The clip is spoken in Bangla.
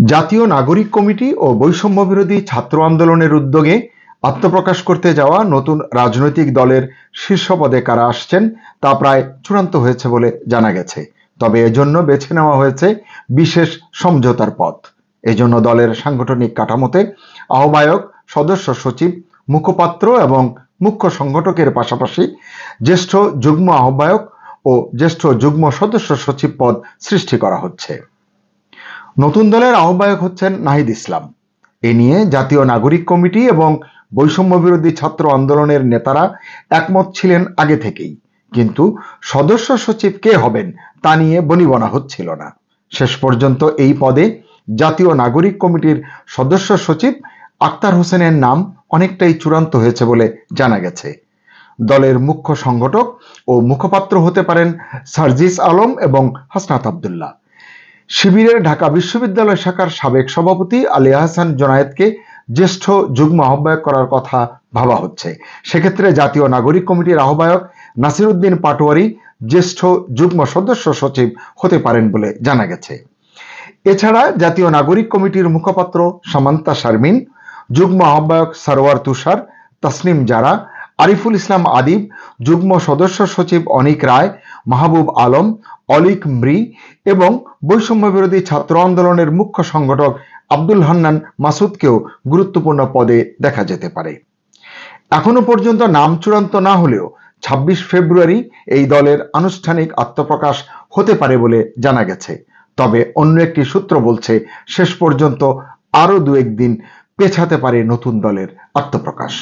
জাতীয় নাগরিক কমিটি ও বৈষম্য বিরোধী ছাত্র আন্দোলনের উদ্যোগে আত্মপ্রকাশ করতে যাওয়া নতুন রাজনৈতিক দলের শীর্ষ পদে কারা আসছেন তা প্রায় চূড়ান্ত হয়েছে বলে জানা গেছে। তবে এজন্য বেছে নেওয়া হয়েছে বিশেষ সমঝোতার পথ। এজন্য দলের সাংগঠনিক কাঠামোতে আহ্বায়ক, সদস্য সচিব, মুখপাত্র এবং মুখ্য সংগঠকের পাশাপাশি জ্যেষ্ঠ যুগ্ম আহ্বায়ক ও জ্যেষ্ঠ যুগ্ম সদস্য সচিব পদ সৃষ্টি করা হচ্ছে। নতুন দলের আহ্বায়ক হচ্ছেন নাহিদ ইসলাম। এ নিয়ে জাতীয় নাগরিক কমিটি এবং বৈষম্য বিরোধী ছাত্র আন্দোলনের নেতারা একমত ছিলেন আগে থেকেই, কিন্তু সদস্য সচিব কে হবেন তা নিয়ে বনিবনা হচ্ছিল না। শেষ পর্যন্ত এই পদে জাতীয় নাগরিক কমিটির সদস্য সচিব আক্তার হোসেনের নাম অনেকটাই চূড়ান্ত হয়েছে বলে জানা গেছে। দলের মুখ্য সংগঠক ও মুখপাত্র হতে পারেন সার্জিস আলম এবং হাসনাত আব্দুল্লাহ। শিবিরের ঢাকা বিশ্ববিদ্যালয় শাখার সাবেক সভাপতি আলী আহসান জোনায়েদকে জ্যেষ্ঠ যুগ্ম আহ্বায়ক করার কথা ভাবা হচ্ছে। সেক্ষেত্রে জাতীয় নাগরিক কমিটির আহ্বায়ক নাসির উদ্দিন পাটোয়ারি জ্যেষ্ঠ যুগ্ম সদস্য সচিব হতে পারেন বলে জানা গেছে। এছাড়া জাতীয় নাগরিক কমিটির মুখপাত্র সামান্তা শারমিন, যুগ্ম আহ্বায়ক সরওয়ার তুষার, তাসনিম জারা, আরিফুল ইসলাম আদিব, যুগ্ম সদস্য সচিব অনিক রায়, মাহবুব আলম, অলিক মৃ এবং বৈষম্য বিরোধী ছাত্র আন্দোলনের মুখ্য সংগঠক আব্দুল হান্নান মাসুদকেও গুরুত্বপূর্ণ পদে দেখা যেতে পারে। এখনো পর্যন্ত নাম চূড়ান্ত না হলেও ২৬ ফেব্রুয়ারি এই দলের আনুষ্ঠানিক আত্মপ্রকাশ হতে পারে বলে জানা গেছে। তবে অন্য একটি সূত্র বলছে শেষ পর্যন্ত আরো দু একদিন পেছাতে পারে নতুন দলের আত্মপ্রকাশ।